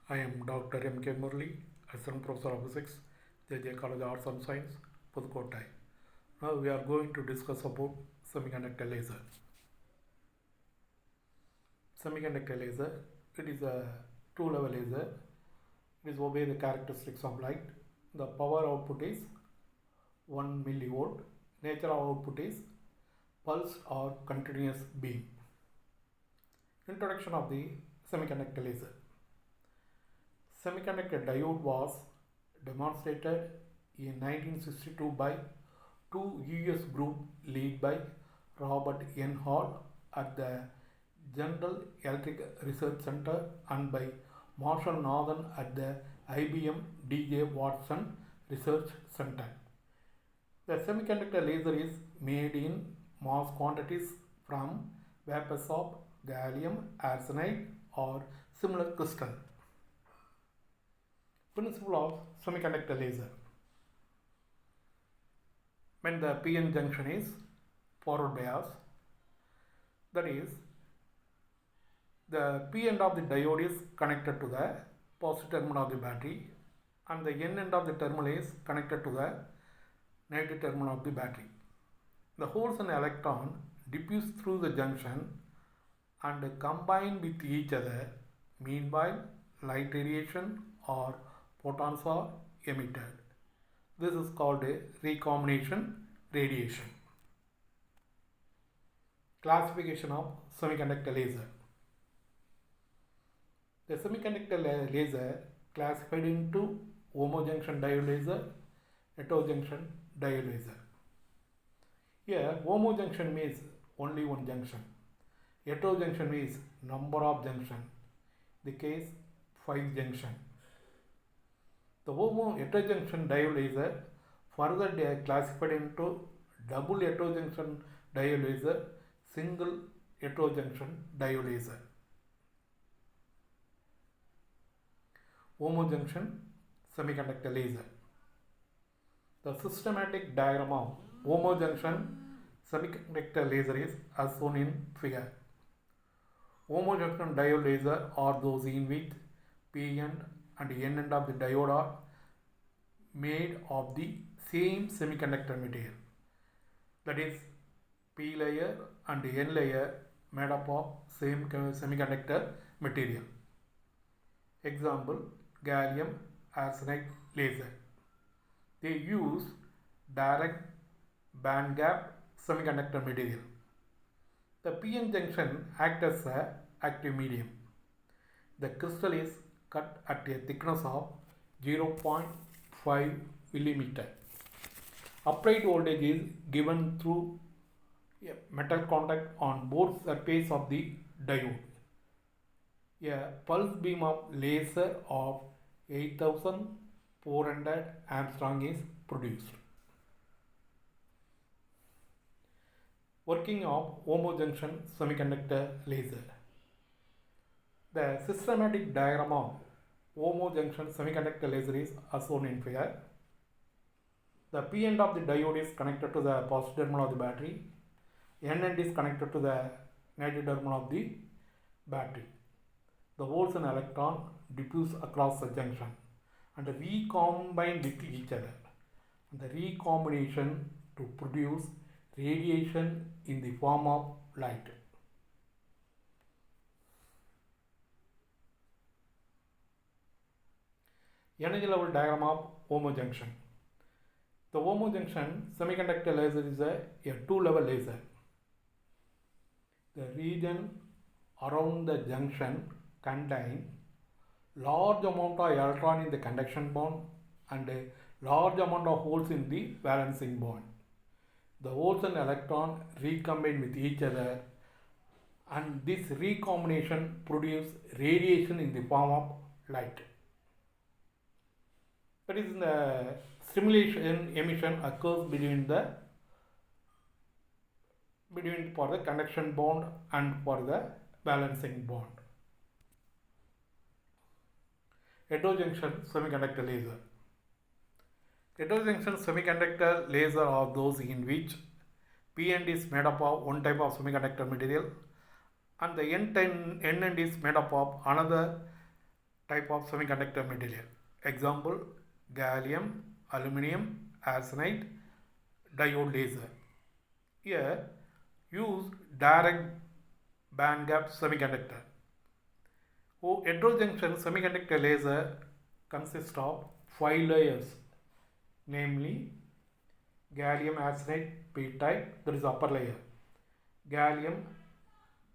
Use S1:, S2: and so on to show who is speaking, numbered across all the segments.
S1: I am Dr. M.K. Murli, Assistant Professor of Physics, J.J. College of Arts and Science, Pudukottai. Now we are going to discuss about semiconductor laser. Semiconductor laser, it is a two-level laser. It is obey the characteristics of light. The power output is 1 millivolt. Nature of output is pulse or continuous beam. Introduction of the semiconductor laser. Semiconductor diode was demonstrated in 1962 by two US group led by Robert N. Hall at the General Electric Research Center and by Marshall Northern at the IBM D.J. Watson Research Center. The semiconductor laser is made in mass quantities from vapors of gallium arsenide or similar crystal. Principle of semiconductor laser. When the PN junction is forward bias, that is, the P end of the diode is connected to the positive terminal of the battery and the N end of the terminal is connected to the negative terminal of the battery. The holes and electron diffuse through the junction and combine with each other. Meanwhile, light radiation or photons are emitted. This is called a recombination radiation. Classification of semiconductor laser. The semiconductor laser classified into homojunction diode laser, heterojunction diode laser. Here, homojunction means only one junction. Heterojunction means number of junction. The case 5 junction. The heterojunction diode laser further classified into double heterojunction diode laser, single heterojunction diode laser. Homojunction semiconductor laser. The systematic diagram of homojunction semiconductor laser is as shown in figure. Homojunction diode laser are those in which P end and N end of the diode are made of the same semiconductor material. That is, P layer and N layer made up of same semiconductor material. Example, gallium arsenide laser. They use direct band gap semiconductor material. The PN junction acts as an active medium. The crystal is cut at a thickness of 0.5 millimeter. Applied voltage is given through a metal contact on both surfaces of the diode. A pulse beam of laser of 8400 Armstrong is produced. Working of homojunction semiconductor laser. The systematic diagram of homojunction semiconductor laser is as shown in figure. The P end of the diode is connected to the positive terminal of the battery. N end is connected to the negative terminal of the battery. The holes and electron diffuse across the junction and recombine with each other. And the recombination to produce radiation in the form of light. Energy level diagram of homojunction. The homojunction semiconductor laser is a two-level laser. The region around the junction contain large amount of electron in the conduction bond and a large amount of holes in the balancing bond. The holes and electron recombine with each other and this recombination produces radiation in the form of light. That is, the stimulation emission occurs for the conduction bond and for the balancing bond. Heterojunction semiconductor laser. Heterojunction semiconductor laser are those in which P end is made up of one type of semiconductor material and the N end is made up of another type of semiconductor material. Example, gallium, aluminum, arsenide, diode laser. Here, use direct band gap semiconductor. Heterojunction semiconductor laser consists of 5 layers, namely gallium arsenide p-type, that is upper layer, gallium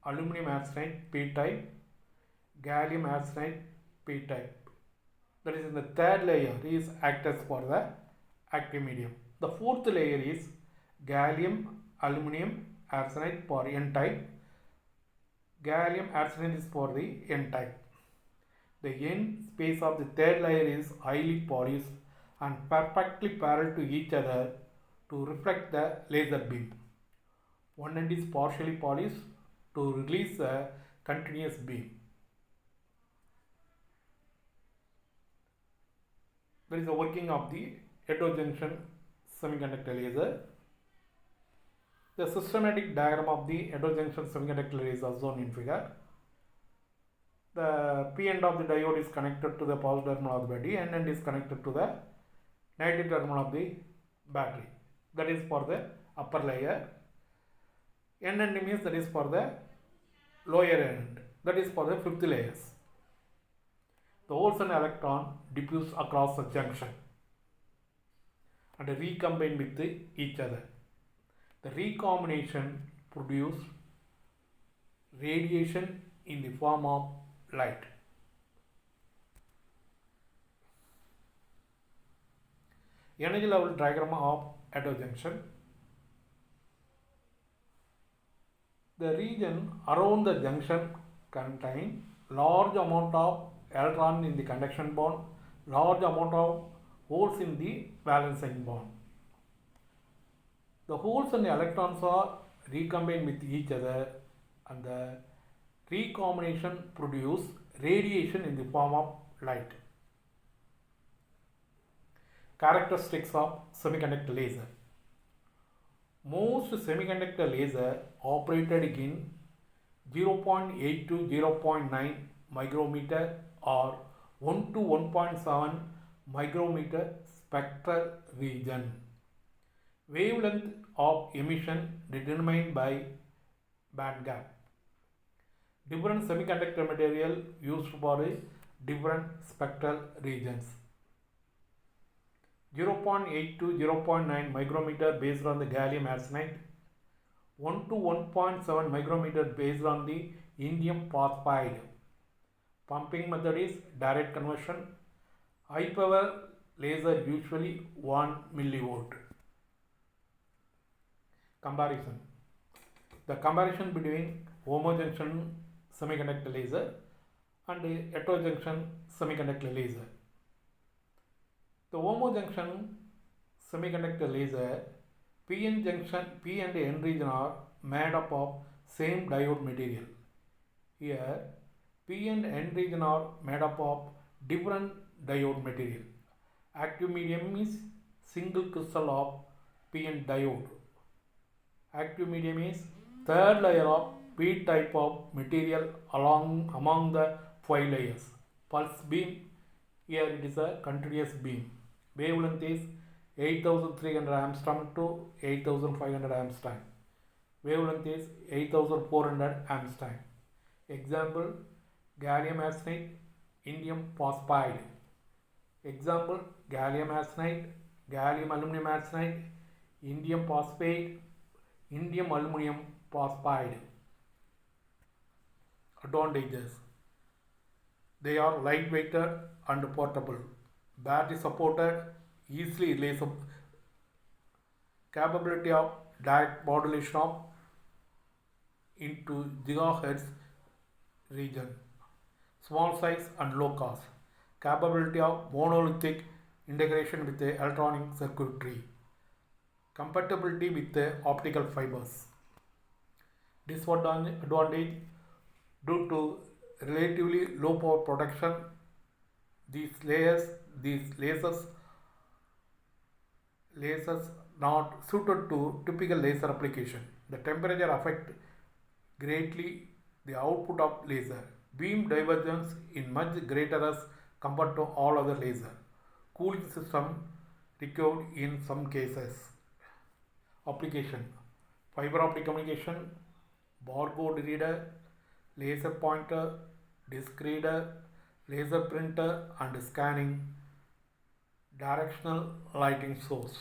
S1: aluminum arsenide p-type, gallium arsenide p-type, that is in the third layer is acts for the active medium. The fourth layer is gallium aluminum arsenide for n-type, gallium arsenide is for the n-type. The end space of the third layer is highly polished and perfectly parallel to each other to reflect the laser beam. One end is partially polished to release a continuous beam. There is a working of the heterojunction semiconductor laser. The systematic diagram of the heterojunction semiconductor laser is shown in figure. The P end of the diode is connected to the positive terminal of the battery, N end is connected to the negative terminal of the battery. That is for the upper layer. N end means that is for the lower end. That is for the fifth layers. The holes and electron diffuse across the junction and recombine with each other. The recombination produces radiation in the form of light. Energy level diagram of heterojunction. The region around the junction contains large amount of electron in the conduction bond, large amount of holes in the balancing bond. The holes and the electrons are recombined with each other and the recombination produce radiation in the form of light. Characteristics of semiconductor laser. Most semiconductor laser operated in 0.8 to 0.9 micrometer or 1 to 1.7 micrometer spectral region. Wavelength of emission determined by band gap. Different semiconductor material used for different spectral regions. 0.8 to 0.9 micrometer based on the gallium arsenide, 1 to 1.7 micrometer based on the indium phosphide. Pumping method is direct conversion. High power laser usually 1 millivolt. Comparison. The comparison between homojunction semiconductor laser and heterojunction semiconductor laser. The homojunction semiconductor laser P and N region are made up of same diode material. Here P and N region are made up of different diode material. Active medium is single crystal of PN diode. Active medium is third layer of P type of material among the 5 layers. Pulse beam, here it is a continuous beam. Wavelength is 8300 Armstrong to 8500 Armstrong. Wavelength is 8400 Armstrong. Example, gallium arsenide, indium phosphide. Example, gallium arsenide, gallium aluminum arsenide, indium phosphate, indium aluminum phosphide. Advantages. They are lightweighted and portable. Battery supported, easily releasable. Capability of direct modulation of into gigahertz region. Small size and low cost. Capability of monolithic integration with the electronic circuitry. Compatibility with the optical fibers. Disadvantage, due to relatively low power production, these lasers not suited to typical laser application. The temperature affect greatly the output of laser. Beam divergence is much greater as compared to all other laser. Cooling system required in some cases. Application: fiber optic communication, barcode reader, laser pointer, disk reader, laser printer and scanning, directional lighting source.